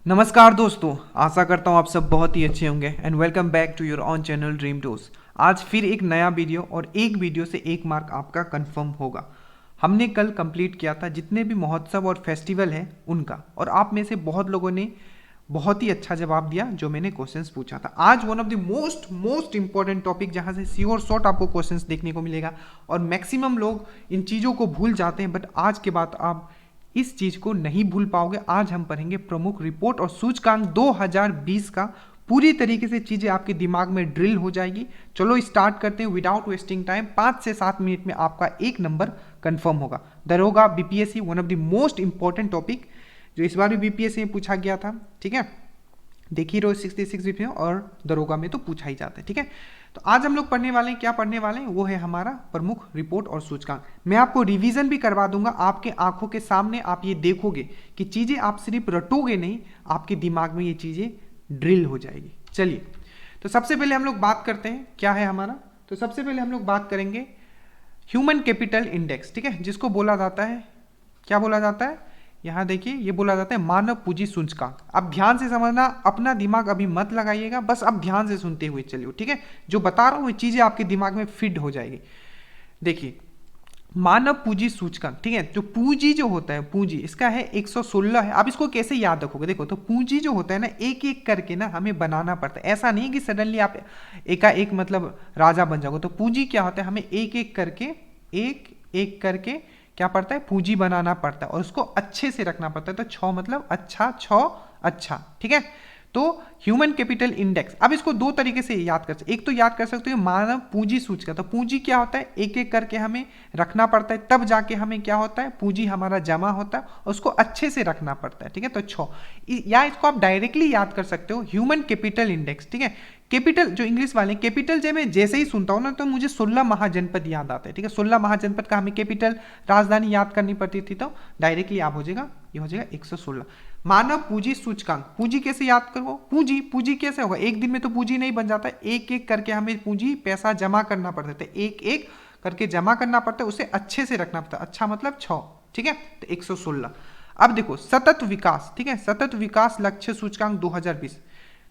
नमस्कार दोस्तों, आशा करता हूँ आप सब बहुत ही अच्छे होंगे and welcome back to your own channel dream dose. आज फिर एक नया वीडियो और एक वीडियो से एक मार्क आपका कंफर्म होगा। हमने कल कंप्लीट किया था जितने भी महोत्सव और फेस्टिवल हैं उनका, और आप में से बहुत लोगों ने बहुत ही अच्छा जवाब दिया जो मैंने क्वेश्चंस पूछा था। आज one of the most important topic जहाँ से श्योर शॉर्ट आपको क्वेश्चंस देखने को मिलेगा, और मैक्सिमम लोग इन चीज़ों को भूल जाते हैं, बट आज के बाद आप इस चीज को नहीं भूल पाओगे। आज हम पढ़ेंगे प्रमुख रिपोर्ट और सूचकांक 2020 का। पूरी तरीके से चीजें आपके दिमाग में ड्रिल हो जाएगी। चलो स्टार्ट करते हैं विदाउट वेस्टिंग टाइम। 5 से 7 मिनट में आपका एक नंबर कंफर्म होगा। दरोगा BPSC one of the most important topic जो इस बार भी बीपीएससी में पूछा गया था। ठीक है, देखिए रोज 66 में और दरोगा में तो पूछा ही जाता है। ठीक है, तो आज हम लोग पढ़ने वाले हैं, क्या पढ़ने वाले हैं वो है हमारा प्रमुख रिपोर्ट और सूचकांक। मैं आपको रिवीजन भी करवा दूंगा, आपके आंखों के सामने आप ये देखोगे कि चीजें आप सिर्फ रटोगे नहीं, आपके दिमाग में ये चीजें ड्रिल हो जाएगी। चलिए, तो सबसे पहले हम लोग बात करते हैं क्या है हमारा। तो सबसे पहले हम लोग बात करेंगे ह्यूमन कैपिटल इंडेक्स। ठीक है, जिसको बोला जाता है, क्या बोला जाता है, यहाँ देखिए ये बोला जाता है मानव पूंजी सूचकांक। अब ध्यान से समझना, अपना दिमाग अभी मत लगाइएगा, बस अब ध्यान से सुनते हुए चलिए। ठीक है, जो बता रहा हूँ ये चीजें आपके दिमाग में फिट हो जाएगी। देखिए मानव पूंजी सूचकांक, ठीक है, जो पूंजी जो होता है, पूंजी इसका है 116 है। आप इसको कैसे याद रखोगे, देखो तो पूंजी जो होता है ना, एक एक करके ना हमें बनाना पड़ता है। ऐसा नहीं कि सडनली आप एकाएक मतलब राजा बन जाओगे। तो पूंजी क्या होता है, हमें एक एक करके क्या पड़ता है, पूंजी बनाना पड़ता है और उसको अच्छे से रखना पड़ता है। तो 6 मतलब अच्छा, 6 अच्छा। ठीक है, तो ह्यूमन कैपिटल इंडेक्स, अब इसको दो तरीके से याद कर सकते। एक तो याद कर सकते हो मानव पूंजी सूचकांक। तो पूंजी क्या होता है, एक एक करके हमें रखना पड़ता है, तब जाके हमें क्या होता है, पूंजी हमारा जमा होता है और उसको अच्छे से रखना पड़ता है। ठीक है, तो 6, या इसको आप डायरेक्टली याद कर सकते हो ह्यूमन कैपिटल इंडेक्स। ठीक है, कैपिटल जो इंग्लिश वाले कैपिटल जब मैं जैसे ही सुनता हूँ ना तो मुझे 16 महाजनपद याद आते हैं। ठीक है, 16 महाजनपद का हमें कैपिटल राजधानी याद करनी पड़ती थी, तो डायरेक्टली आप हो जाएगा, ये हो जाएगा 116। मानव पूंजी सूचकांक, पूंजी कैसे याद करो, पूंजी कैसे होगा, एक दिन में तो पूंजी नहीं बन जाता, एक एक करके हमें पूंजी पैसा जमा करना पड़ता है, एक एक करके जमा करना पड़ता है, उसे अच्छे से रखना पड़ता है। अच्छा मतलब 6। ठीक है, तो 116। अब देखो सतत विकास, ठीक है, सतत विकास लक्ष्य सूचकांक 2020।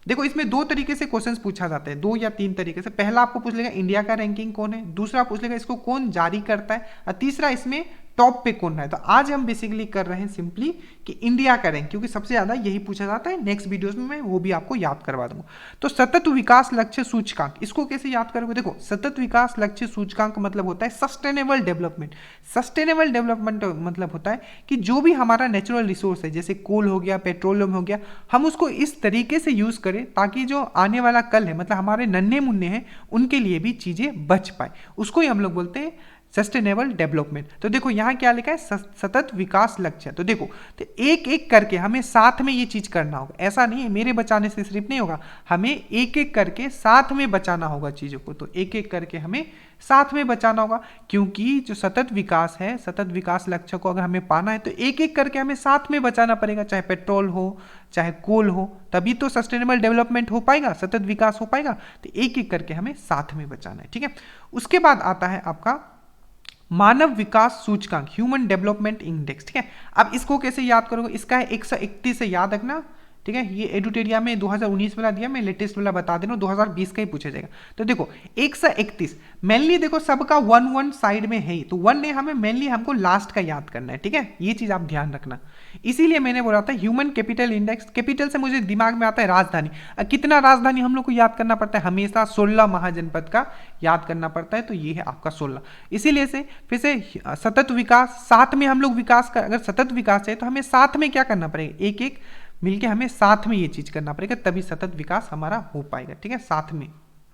देखो इसमें दो तरीके से क्वेश्चंस पूछा जाता है, 2 या 3 तरीके से। पहला आपको पूछ लेगा इंडिया का रैंकिंग कौन है, दूसरा पूछ लेगा इसको कौन जारी करता है, और तीसरा इसमें टॉप पे कौन है। तो आज हम बेसिकली कर रहे हैं सिंपली कि इंडिया का रैंक, क्योंकि सबसे ज्यादा यही पूछा जाता है। नेक्स्ट वीडियोस में मैं वो भी आपको याद करवा दूंगा। तो सतत विकास लक्ष्य सूचकांक, इसको कैसे याद करोगे, देखो सतत विकास लक्ष्य सूचकांक मतलब होता है सस्टेनेबल डेवलपमेंट। सस्टेनेबल डेवलपमेंट मतलब होता है कि जो भी हमारा नेचुरल रिसोर्स है, जैसे कोल हो गया, पेट्रोलियम हो गया, हम उसको इस तरीके से यूज करें ताकि जो आने वाला कल है, मतलब हमारे नन्हे मुन्ने हैं, उनके लिए भी चीजें बच पाए। उसको ही हम लोग बोलते हैं सस्टेनेबल डेवलपमेंट। तो देखो यहाँ क्या लिखा है, सतत विकास लक्ष्य। तो देखो, तो एक एक करके हमें साथ में ये चीज करना होगा। ऐसा नहीं है मेरे बचाने से सिर्फ नहीं होगा, हमें एक एक करके साथ में बचाना होगा चीजों को। तो एक एक करके हमें साथ में बचाना होगा, क्योंकि जो सतत विकास है, सतत विकास लक्ष्य को अगर हमें पाना है तो एक एक करके हमें साथ में बचाना पड़ेगा। चाहे पेट्रोल हो, चाहे कोल हो, तभी तो सस्टेनेबल डेवलपमेंट हो पाएगा, सतत विकास हो पाएगा। तो एक एक करके हमें साथ में बचाना है। ठीक है, उसके बाद आता है आपका मानव विकास सूचकांक, ह्यूमन डेवलपमेंट इंडेक्स। ठीक है, अब इसको कैसे याद करोगे, इसका है 131 से याद रखना। ठीक है, ये एडुटेरिया में 2019 वाला दिया, मैं लेटेस्ट वाला बता दे रहा हूँ, 2020 का ही पूछा जाएगा। तो देखो 131 मेनली, देखो सबका 1 साइड में है ही, तो 1 ने हमें मेनली हमको लास्ट का याद करना है। ठीक है, ये चीज आप ध्यान रखना। इसीलिए मैंने बोला था ह्यूमन कैपिटल इंडेक्स। कैपिटल से मुझे दिमाग में आता है राजधानी। कितना राजधानी हम लोग को याद करना पड़ता है, हमेशा 16 महाजनपद का याद करना पड़ता है। तो ये है आपका 16। इसीलिए से फिर से सतत विकास, साथ में हम लोग विकास का, अगर सतत विकास है तो हमें साथ में क्या करना पड़ेगा, एक एक मिलके हमें साथ में ये चीज करना पड़ेगा, तभी सतत विकास हमारा हो पाएगा। ठीक है, साथ में।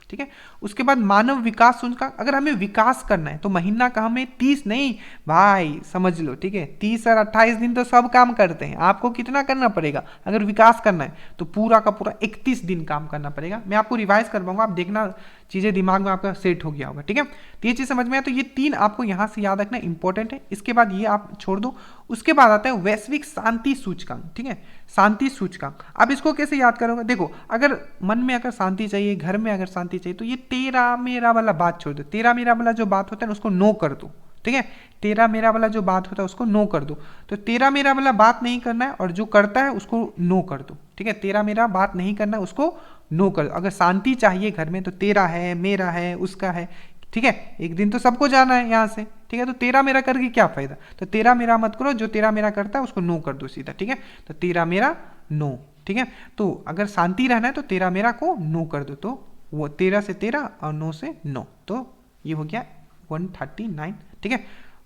ठीक है, उसके बाद मानव विकास सूचकांक, अगर हमें विकास करना है तो महीना का हमें 30 नहीं भाई, समझ लो। ठीक है, 30 और 28 दिन तो सब काम करते हैं, आपको कितना करना पड़ेगा अगर विकास करना है तो पूरा का पूरा 31 दिन काम करना पड़ेगा। मैं आपको रिवाइज करवाऊंगा, आप देखना चीजें दिमाग में आपका सेट हो गया होगा। ठीक है, तो ये चीज समझ में आया। तो ये 3 आपको यहां से याद रखना इंपॉर्टेंट है। इसके बाद ये आप छोड़ दो। उसके बाद आता है वैश्विक शांति सूचकांक। ठीक है, शांति सूचकांक, अब इसको कैसे याद करोगे, देखो अगर मन में अगर शांति चाहिए, घर में अगर शांति चाहिए, तो ये तेरा मेरा वाला बात छोड़ दो। तेरा मेरा वाला जो बात होता है ना, उसको नो कर दो। ठीक है। तेरा मेरा वाला जो बात होता है उसको नो कर दो। तो तेरा मेरा वाला बात नहीं करना है और जो करता है उसको नो कर दो, ठीक है। तेरा मेरा बात नहीं करना है उसको नो कर दो। अगर शांति चाहिए घर में तो तेरा है, मेरा है, उसका है, ठीक है। एक दिन तो सबको जाना है यहाँ से, ठीक है। तो तेरा मेरा करके क्या फायदा। तो तेरा मेरा मत करो, जो तेरा मेरा करता है उसको नो कर दो सीधा, ठीक है। तो तेरा मेरा नो, ठीक है। तो अगर शांति रहना है तो तेरा मेरा को नो कर दो। तो वो तेरा से तेरा और नो से नो। तो ये हो गया 139, ठीक है,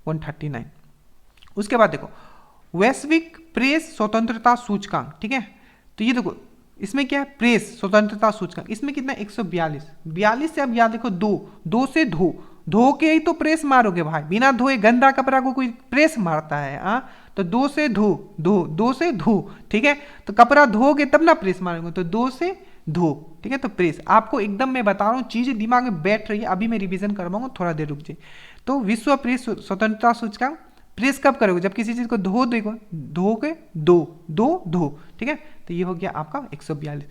139। उसके बाद देखो वैश्विक प्रेस स्वतंत्रता सूचकांक, ठीक है। तो ये देखो इसमें क्या है, प्रेस स्वतंत्रता सूचकांक, इसमें कितना 142। 42 से अब याद देखो दो से धो के ही तो प्रेस मारोगे भाई, बिना धोए गंदा कपड़ा को कोई प्रेस मारता है। तो दो से दो से धो, ठीक है। तो कपड़ा धोगे तब ना प्रेस मारोगे, तो दो से धो, ठीक है। तो प्रेस आपको एकदम मैं बता रहा हूँ, चीजें दिमाग में बैठ रही है, अभी मैं रिवीजन करवाऊंगा, थोड़ा देर रुक जाइए। तो विश्व प्रेस स्वतंत्रता सूचकांक प्रेस कब करोगे, जब किसी चीज को धो देगा, धो के धो, ठीक है। तो ये हो गया आपका 142।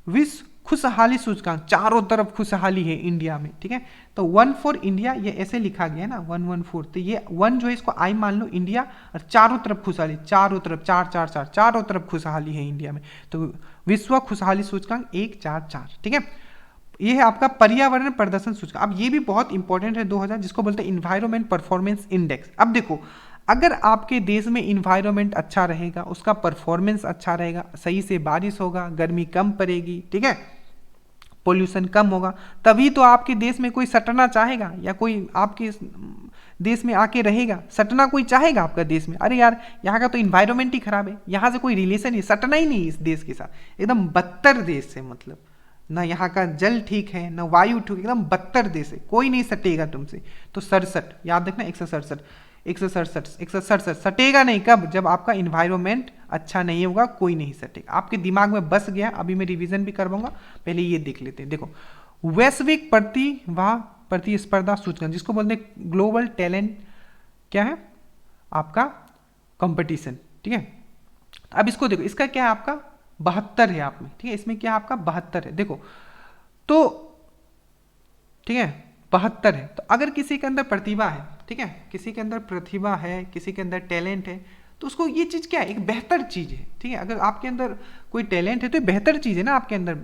विश्व खुशहाली सूचकांक, चारों तरफ खुशहाली है इंडिया में, ठीक है। तो 1 फॉर इंडिया, ये ऐसे लिखा गया है ना 114। तो ये 1 जो है इसको आई मान लो इंडिया, और चारों तरफ खुशहाली, चारों तरफ चारों तरफ खुशहाली है इंडिया में। तो विश्व खुशहाली सूचकांक 144, ठीक है। ये है आपका पर्यावरण प्रदर्शन सूचकांक। अब ये भी बहुत इंपॉर्टेंट है 2000, जिसको बोलते हैं इन्वायरमेंट परफॉर्मेंस इंडेक्स। अब देखो अगर आपके देश में इन्वायरमेंट अच्छा रहेगा, उसका परफॉर्मेंस अच्छा रहेगा, सही से बारिश होगा, गर्मी कम पड़ेगी, ठीक है, पोल्यूशन कम होगा, तभी तो आपके देश में कोई सटना चाहेगा या कोई आपके देश में आके रहेगा। सटना कोई चाहेगा आपका देश में, अरे यार यहाँ का तो इन्वायरमेंट ही खराब है, यहाँ से कोई रिलेशन नहीं, सटना ही नहीं इस देश के साथ, एकदम बदतर देश है, मतलब ना यहाँ का जल ठीक है ना वायु ठीक, एकदम बदतर देश है, कोई नहीं सटेगा तुमसे। तो 67 याद रखना, 167 सटेगा नहीं, कब, जब आपका इन्वायरमेंट अच्छा नहीं होगा, कोई नहीं सटेगा। आपके दिमाग में बस गया, अभी मैं रिवीजन भी करवाऊंगा, पहले ये देख लेते हैं। देखो वैश्विक प्रतिस्पर्धा सूचकांक, जिसको बोलते हैं ग्लोबल टैलेंट, क्या है आपका कंपटीशन, ठीक है। अब इसको देखो, इसका क्या है आपका 72 है आप में, ठीक है। इसमें क्या है आपका 72 है, देखो तो ठीक है 72 है। तो अगर किसी के अंदर प्रतिभा है, ठीक है, किसी के अंदर प्रतिभा है, किसी के अंदर टैलेंट है, तो उसको ये चीज़ क्या है, एक बेहतर चीज़ है, ठीक है। अगर आपके अंदर कोई टैलेंट है तो ये बेहतर चीज़ है ना आपके अंदर,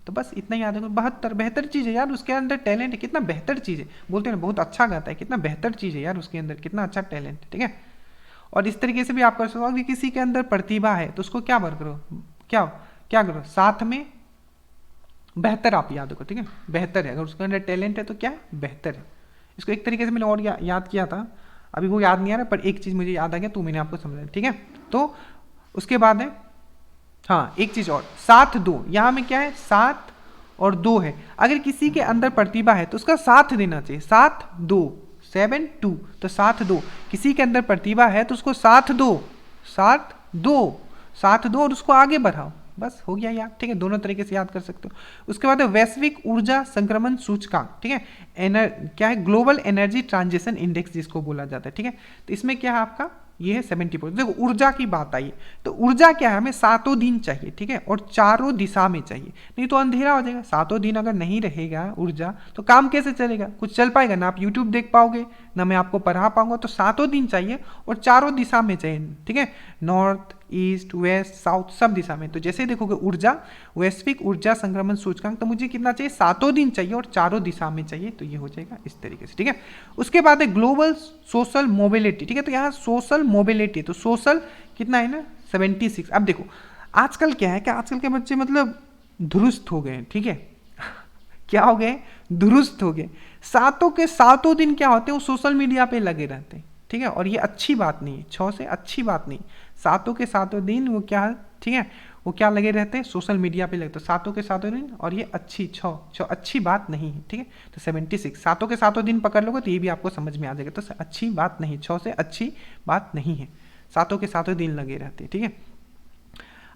तो बस इतना याद रखो, 72 बेहतर चीज़ है यार, उसके अंदर टैलेंट है, कितना बेहतर चीज़ है, बोलते हैं बहुत अच्छा गाता है, कितना बेहतर चीज़ है यार उसके अंदर, कितना अच्छा टैलेंट है, ठीक है। और इस तरीके से भी आप कर सकते हो कि किसी के अंदर प्रतिभा है तो उसको क्या करो, क्या करो, साथ में बेहतर आप याद रखो, ठीक है, बेहतर है। अगर उसके अंदर टैलेंट है तो क्या बेहतर है। इसको एक तरीके से मैंने और याद किया था, अभी वो याद नहीं आ रहा, पर एक चीज़ मुझे याद आ गया तो मैंने आपको समझाया, ठीक है। तो उसके बाद है, हाँ एक चीज़ और, 7-2, यहाँ में क्या है 7 और 2 है। अगर किसी के अंदर प्रतिभा है तो उसका साथ देना चाहिए, 7-2, 7-2, तो 7-2, किसी के अंदर प्रतिभा है तो उसको साथ दो और उसको आगे बढ़ाओ, बस हो गया याद, ठीक है। दोनों तरीके से याद कर सकते हो। उसके बाद है वैश्विक ऊर्जा संक्रमण सूचकांक, ठीक है, क्या है ग्लोबल एनर्जी ट्रांजिशन इंडेक्स जिसको बोला जाता है, ठीक है। तो इसमें क्या है आपका ये है 70%। देखो ऊर्जा की बात आई तो ऊर्जा क्या है, हमें 7 दिन चाहिए, ठीक है, और चारों दिशा में चाहिए, नहीं तो अंधेरा हो जाएगा। 7 दिन अगर नहीं रहेगा ऊर्जा तो काम कैसे चलेगा, कुछ चल पाएगा ना, आप यूट्यूब देख पाओगे ना, मैं आपको पढ़ा पाऊंगा। तो 7 दिन चाहिए और चारों दिशा में चाहिए, ठीक है, नॉर्थ ईस्ट वेस्ट साउथ सब दिशा में। तो जैसे देखोगे ऊर्जा, वैश्विक ऊर्जा संक्रमण सूचकांक, तो मुझे कितना चाहिए 7 दिन चाहिए और चारों दिशा में चाहिए, तो ये हो जाएगा इस तरीके से, ठीक है। उसके बाद है ग्लोबल सोशल मोबिलिटी, ठीक है। तो यहाँ सोशल मोबिलिटी, तो सोशल कितना है ना 76। अब देखो आजकल क्या है कि आजकल के बच्चे मतलब दुरुस्त हो गए, ठीक है क्या हो गए, दुरुस्त हो गए। 7 के 7 दिन क्या होते हैं, वो सोशल मीडिया पे लगे रहते हैं, ठीक है। और ये अच्छी बात नहीं है, 6 से अच्छी बात नहीं। 7 के 7 दिन वो क्या, ठीक है, वो क्या लगे रहते हैं, सोशल मीडिया पे लगते हैं 7 के 7 दिन, और ये अच्छी 6 अच्छी बात नहीं है, ठीक है। तो 76 7 के 7 दिन पकड़ लोगे तो ये भी आपको समझ में आ जाएगा। तो अच्छी बात नहीं, 6 से अच्छी बात नहीं है, 7 के 7 दिन लगे रहते हैं, ठीक है।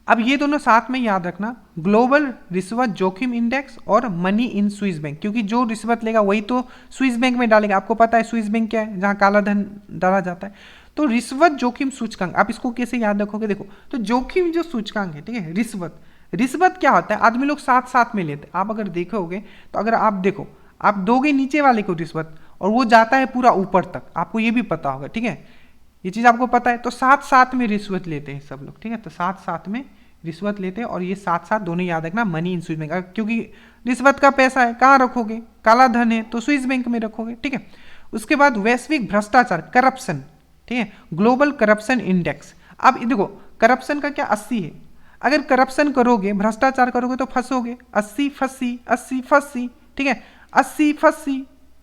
अब ये दोनों साथ में याद रखना, ग्लोबल रिश्वत जोखिम इंडेक्स और मनी इन स्विस बैंक, क्योंकि जो रिश्वत लेगा वही तो स्विस बैंक में डालेगा। आपको पता है स्विस बैंक क्या है, जहाँ काला धन डाला जाता है। तो रिश्वत जोखिम सूचकांक, आप इसको कैसे याद रखोगे, देखो तो जोखिम जो सूचकांक है, ठीक है, रिश्वत क्या होता है, आदमी लोग साथ साथ में लेते हैं। आप अगर देखोगे तो अगर आप देखो, आप दोगे नीचे वाले को रिश्वत और वो जाता है पूरा ऊपर तक, आपको ये भी पता होगा, ठीक है, ये चीज़ आपको पता है। तो साथ साथ में रिश्वत लेते हैं सब लोग, ठीक है, तो साथ साथ में रिश्वत लेते हैं, और ये साथ साथ दोनों याद रखना, मनी इन स्विस बैंक, क्योंकि रिश्वत का पैसा है, कहाँ रखोगे, काला धन है तो स्विस बैंक में रखोगे, ठीक है। उसके बाद वैश्विक भ्रष्टाचार, करप्शन, ठीक है, ग्लोबल करप्शन इंडेक्स। अब देखो करप्शन का क्या 80 है, अगर करप्शन करोगे, भ्रष्टाचार करोगे तो फंसोगे, 80 फंसी, 80 फंसी, ठीक है, 80 फंसी,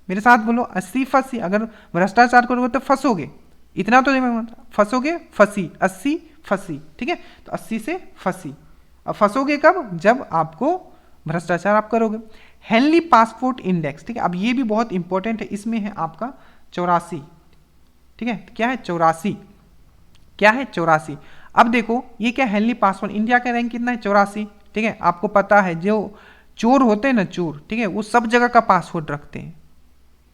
मेरे साथ बोलो 80 फंसी, अगर भ्रष्टाचार करोगे तो फंसोगे, इतना तो नहीं फंसोगे, फंसी, 80 फंसी, ठीक है, तो 80 से फंसी। अब फंसोगे कब, जब आपको भ्रष्टाचार आप करोगे। हेनली पासपोर्ट इंडेक्स, ठीक है, अब ये भी बहुत इंपॉर्टेंट है, इसमें है आपका 84, ठीक है, क्या है 84, क्या है 84। अब देखो ये क्या, हेनली पासपोर्ट, इंडिया का रैंक कितना है 84, ठीक है, आपको पता है जो चोर होते हैं ना, चोर, ठीक है, वो सब जगह का पासपोर्ट रखते हैं,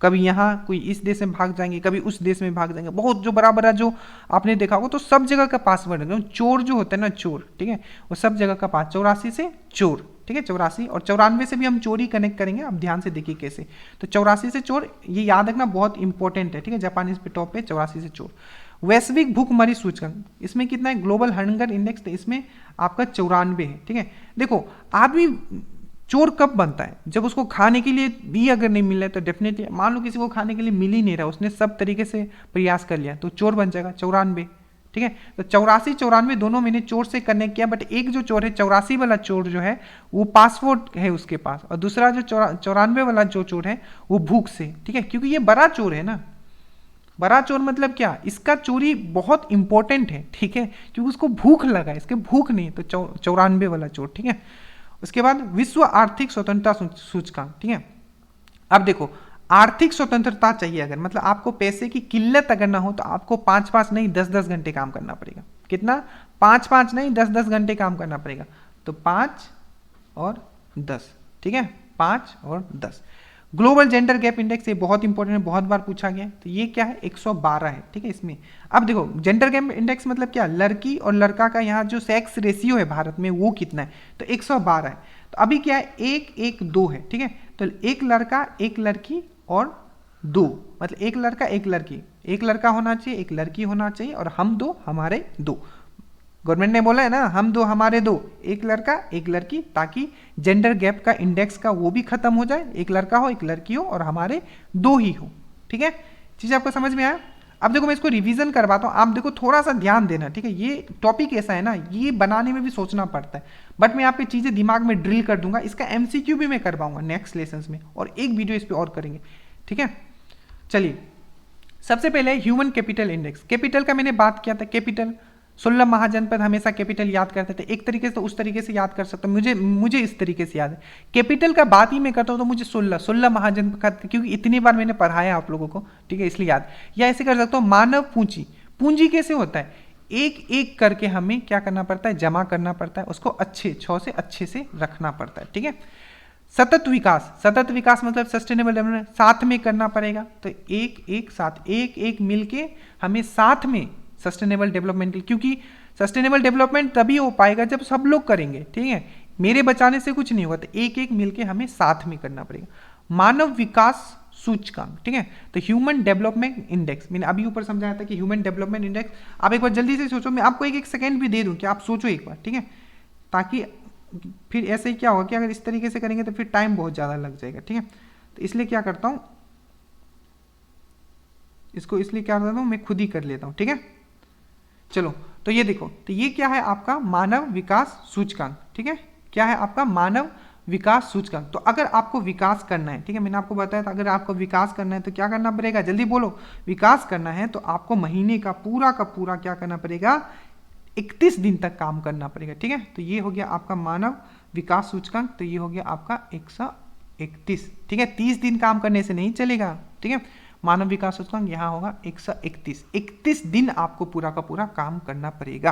कभी यहाँ कोई इस देश में भाग जाएंगे, कभी उस देश में भाग जाएंगे, बहुत जो बड़ा बड़ा जो आपने देखा होगा, तो सब जगह का पासवर्ड है, चोर जो होता है ना, चोर, ठीक है, वो सब जगह का पास, 84 से चोर, ठीक है, 84, और 94 से भी हम चोरी कनेक्ट करेंगे, अब ध्यान से देखिए कैसे, तो 84 से चोर, ये याद रखना बहुत इंपॉर्टेंट है, ठीक है, जापान इस पे टॉप पे, 84 से चोर। वैश्विक भूखमरी सूचकांक, इसमें कितना है, ग्लोबल हंगर इंडेक्स, तो इसमें आपका 94 है, ठीक है। देखो आदमी चोर कब बनता है, जब उसको खाने के लिए भी अगर नहीं मिल रहा है, तो डेफिनेटली मान लो किसी को खाने के लिए मिल ही नहीं रहा, उसने सब तरीके से प्रयास कर लिया, तो चोर बन जाएगा 94, ठीक है। तो 84 94 दोनों मैंने चोर से कनेक्ट किया, बट एक जो चोर है 84 वाला चोर जो है वो पासपोर्ट है उसके पास, और दूसरा जो 94 वाला जो चोर है वो भूख से, ठीक है, क्योंकि ये बड़ा चोर है ना, बड़ा चोर मतलब क्या, इसका चोरी बहुत इंपॉर्टेंट है, ठीक है, क्योंकि उसको भूख लगा, इसके भूख नहीं, तो 94 वाला चोर, ठीक है। उसके बाद विश्व आर्थिक स्वतंत्रता सूचकांक, ठीक है। अब देखो आर्थिक स्वतंत्रता चाहिए अगर, मतलब आपको पैसे की किल्लत अगर ना हो, तो आपको 5-5 नहीं 10-10 घंटे काम करना पड़ेगा, कितना, 5-5 नहीं 10-10 घंटे काम करना पड़ेगा, तो 5 और 10, ठीक है, 5 और 10। ग्लोबल जेंडर गैप इंडेक्स, ये बहुत इंपॉर्टेंट है, बहुत बार पूछा गया है, तो ये क्या है 112 है, ठीक है। इसमें अब देखो जेंडर गैप इंडेक्स मतलब क्या, लड़की और लड़का का यहाँ जो सेक्स रेशियो है भारत में वो कितना है, तो 112 है। तो अभी क्या है 1-1-2 है, ठीक है, तो एक लड़का एक लड़की और 2, मतलब एक लड़का एक लड़की, एक लड़का होना चाहिए एक लड़की होना चाहिए, और हम 2 हमारे 2, गवर्नमेंट ने बोला है ना, हम 2 हमारे 2, एक लड़का एक लड़की, ताकि जेंडर गैप का इंडेक्स का वो भी खत्म हो जाए, एक लड़का हो एक लड़की हो और हमारे 2 ही हो, ठीक है। चीज़ आपको समझ में आया। अब देखो मैं इसको रिवीजन करवाता हूँ, आप देखो थोड़ा सा ध्यान देना, ठीक है, ये टॉपिक ऐसा है ना, ये बनाने में भी सोचना पड़ता है, बट मैं यहाँ पे चीज़ें दिमाग में ड्रिल कर दूंगा, इसका MCQ भी मैं करवाऊंगा नेक्स्ट लेसन में, और एक वीडियो इस पर और करेंगे, ठीक है। चलिए सबसे पहले ह्यूमन कैपिटल इंडेक्स, कैपिटल का मैंने बात किया था, कैपिटल 16 महाजनपद हमेशा कैपिटल याद करते थे, एक तरीके से तो उस तरीके से याद कर सकता हूँ, मुझे इस तरीके से याद है, कैपिटल का बात ही मैं करता हूँ तो मुझे 16 महाजनपद, क्योंकि इतनी बार मैंने पढ़ाया आप लोगों को, ठीक है, इसलिए याद। या ऐसे कर सकता हूँ मानव पूंजी, पूंजी कैसे होता है, एक एक करके हमें क्या करना पड़ता है, जमा करना पड़ता है, उसको अच्छे 6 से अच्छे से रखना पड़ता है, ठीक है। सतत विकास, सतत विकास मतलब सस्टेनेबल डेवलपमेंट, साथ में करना पड़ेगा, तो एक एक साथ एक एक मिलके हमें साथ में सस्टेनेबल डेवलपमेंट, क्योंकि सस्टेनेबल डेवलपमेंट तभी हो पाएगा जब सब लोग करेंगे, ठीक है, मेरे बचाने से कुछ नहीं होगा, तो एक एक मिलके हमें साथ में करना पड़ेगा। मानव विकास सूचकांक, ठीक है, तो ह्यूमन डेवलपमेंट इंडेक्स, मैंने अभी ऊपर समझाया था कि ह्यूमन डेवलपमेंट इंडेक्स, आप एक बार जल्दी से सोचो, मैं आपको एक सेकेंड भी दे दूं कि आप सोचो एक बार, ठीक है, ताकि फिर ऐसे ही क्या होगा कि अगर इस तरीके से करेंगे तो फिर टाइम बहुत ज़्यादा लग जाएगा, ठीक है। तो इसलिए क्या करता हूँ, इसको इसलिए क्या करता हूँ, मैं खुद ही कर लेता हूँ, ठीक है। चलो तो ये देखो, तो ये क्या है आपका मानव विकास सूचकांक, ठीक है, क्या है आपका मानव विकास सूचकांक। तो अगर आपको विकास करना है, ठीक है, मैंने आपको बताया था अगर आपको विकास करना है तो क्या करना पड़ेगा, जल्दी बोलो, विकास करना है तो आपको महीने का पूरा क्या करना पड़ेगा, 31 दिन तक काम करना पड़ेगा, ठीक है। तो ये हो गया आपका मानव विकास सूचकांक, तो ये हो गया आपका 131, ठीक है, 30 दिन काम करने से नहीं चलेगा, ठीक है। मानव विकास सूचकांक यहाँ होगा 131 दिन आपको पूरा का पूरा काम करना पड़ेगा।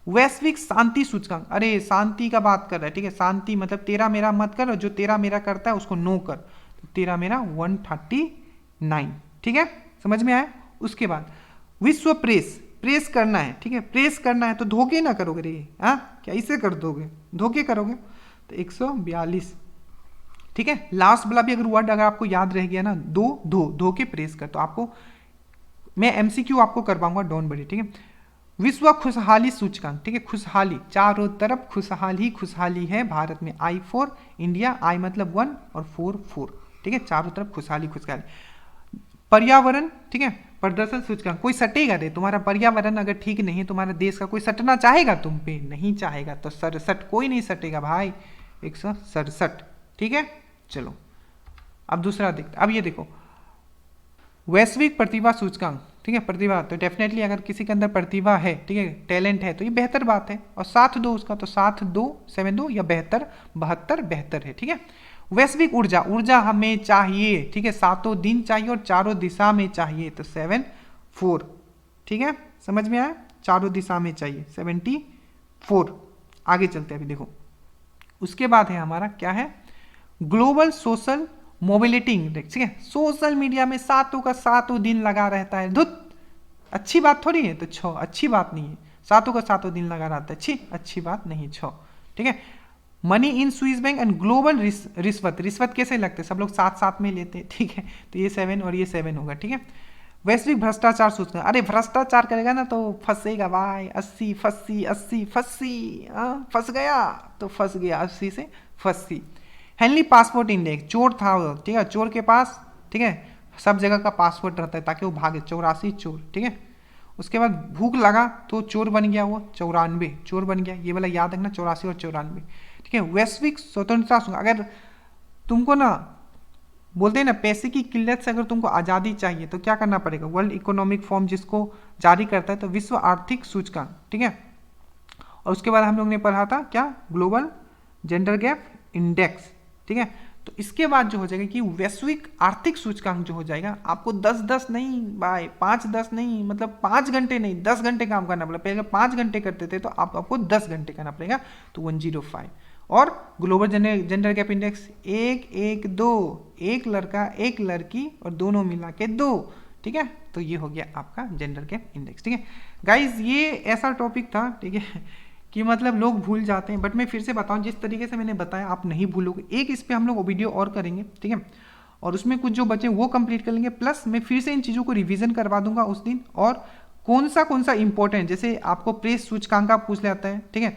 वैश्विक शांति सूचकांक, अरे शांति का बात कर रहा है, ठीक है, शांति मतलब तेरा मेरा मत कर, जो तेरा मेरा करता है उसको नो कर, तो तेरा मेरा 139, ठीक है, समझ में आया। उसके बाद विश्व प्रेस, प्रेस करना है, ठीक है, प्रेस करना है तो धोखे ना करोगे रे, हाँ क्या इसे कर दोगे, धोखे करोगे, तो 142, ठीक है, लास्ट वाला भी अगर वर्ड अगर आपको याद रह गया ना, धो के प्रेस कर, तो आपको मैं एमसीक्यू आपको करवाऊंगा, डोंट वरी। ठीक है, विश्व खुशहाली सूचकांक, ठीक है, खुशहाली, चारों तरफ खुशहाली है भारत में। आई फॉर इंडिया, आई मतलब 1 और 4, ठीक है, चारों तरफ खुशहाली। पर्यावरण, ठीक है, प्रदर्शन सूचकांक, कोई सटेगा रे, तुम्हारा पर्यावरण अगर ठीक नहीं है, तुम्हारे देश का कोई सटना चाहेगा तुम पे, नहीं चाहेगा, तो 67, कोई नहीं सटेगा भाई, 167, ठीक है। चलो अब दूसरा देखते, अब ये देखो वैश्विक प्रतिभा सूचकांक, ठीक है, प्रतिभा, तो डेफिनेटली अगर किसी के अंदर प्रतिभा है, ठीक है, टैलेंट है, तो ये बेहतर बात है। और साथ दो उसका, तो 72 या 72 है, ठीक है। वैश्विक ऊर्जा, ऊर्जा हमें चाहिए, ठीक है, 7 दिन चाहिए और चारों दिशा में चाहिए, तो 74, ठीक है, समझ में आया, चारों दिशा में चाहिए, 74। आगे चलते हैं, अभी देखो उसके बाद है हमारा क्या है, ग्लोबल सोशल मोबिलिटी इंडेक्स, ठीक है, सोशल मीडिया में 7 दिन लगा रहता है, धुत अच्छी बात थोड़ी है, तो 6 अच्छी बात नहीं है, 7 दिन लगा रहता है, अच्छी बात नहीं, 6, ठीक है। Money in Swiss bank and global रिश्वत कैसे लगते हैं, सब लोग साथ में लेते हैं, ठीक है, तो ये 7 और ये 7 होगा, ठीक है। वैश्विक भ्रष्टाचार सूचकांक, अरे भ्रष्टाचार करेगा ना तो फंसेगा भाई, 80 फंस गया तो फंस गया, 80 से फंसी। हेनली पासपोर्ट इंडेक्स, चोर था वो, ठीक है, चोर के पास, ठीक है, सब जगह का पासपोर्ट रहता है ताकि वो भागे, 84 चोर, ठीक है। उसके बाद भूख लगा तो चोर बन गया वो, 94 चोर बन गया, ये वाला याद रखना, 84 और 94, ठीक है। वैश्विक स्वतंत्रता, अगर तुमको ना बोलते हैं ना पैसे की किल्लत से अगर तुमको आज़ादी चाहिए तो क्या करना पड़ेगा, वर्ल्ड इकोनॉमिक फोरम जिसको जारी करता है, तो विश्व आर्थिक सूचकांक, ठीक है। और उसके बाद हम लोग ने पढ़ा था क्या, ग्लोबल जेंडर गैप इंडेक्स, ठीक है। तो इसके बाद जो हो जाएगा कि वैश्विक आर्थिक सूचकांक जो हो जाएगा, आपको 10 नहीं भाई, 5-10 नहीं, मतलब 5 घंटे नहीं, 10 घंटे काम करना पड़ेगा। पहले 5 घंटे करते थे, तो आपको 10 घंटे करना पड़ेगा, तो 105। और ग्लोबल जेंडर गैप इंडेक्स 1-1-2, एक लड़का एक लड़की और दोनों मिला के 2, ठीक है। तो ये हो गया आपका जेंडर गैप इंडेक्स, ठीक है गाइज। ये ऐसा टॉपिक था, ठीक है, कि मतलब लोग भूल जाते हैं, बट मैं फिर से बताऊं, जिस तरीके से मैंने बताया आप नहीं भूलोगे। एक इस पे हम लोग वीडियो और करेंगे, ठीक है, और उसमें कुछ जो बचे वो कंप्लीट कर लेंगे, प्लस मैं फिर से इन चीज़ों को रिवीजन करवा दूंगा उस दिन। और कौन सा इंपॉर्टेंट, जैसे आपको प्रेस सूचकांक का पूछ लेता है, ठीक है,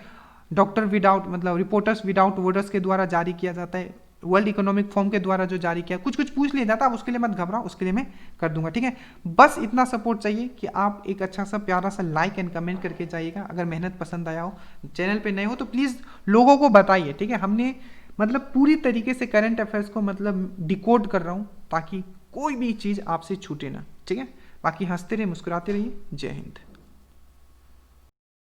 डॉक्टर विदाउट मतलब रिपोर्टर्स विदाउट बॉर्डर्स के द्वारा जारी किया जाता है, वर्ल्ड इकोनॉमिक फोरम के द्वारा जो जारी किया, कुछ पूछ लिया जाता है, उसके लिए मत घबराओ, उसके लिए मैं कर दूंगा, ठीक है। बस इतना सपोर्ट चाहिए कि आप एक अच्छा सा प्यारा सा लाइक एंड कमेंट करके जाइएगा। अगर मेहनत पसंद आया हो, चैनल पे नए हो तो प्लीज़ लोगों को बताइए, ठीक है। हमने मतलब पूरी तरीके से करंट अफेयर्स को मतलब डिकोड कर रहा हूँ ताकि कोई भी चीज़ आपसे छूटे ना, ठीक है। बाकी हंसते रहिए, मुस्कुराते रहिए। जय हिंद।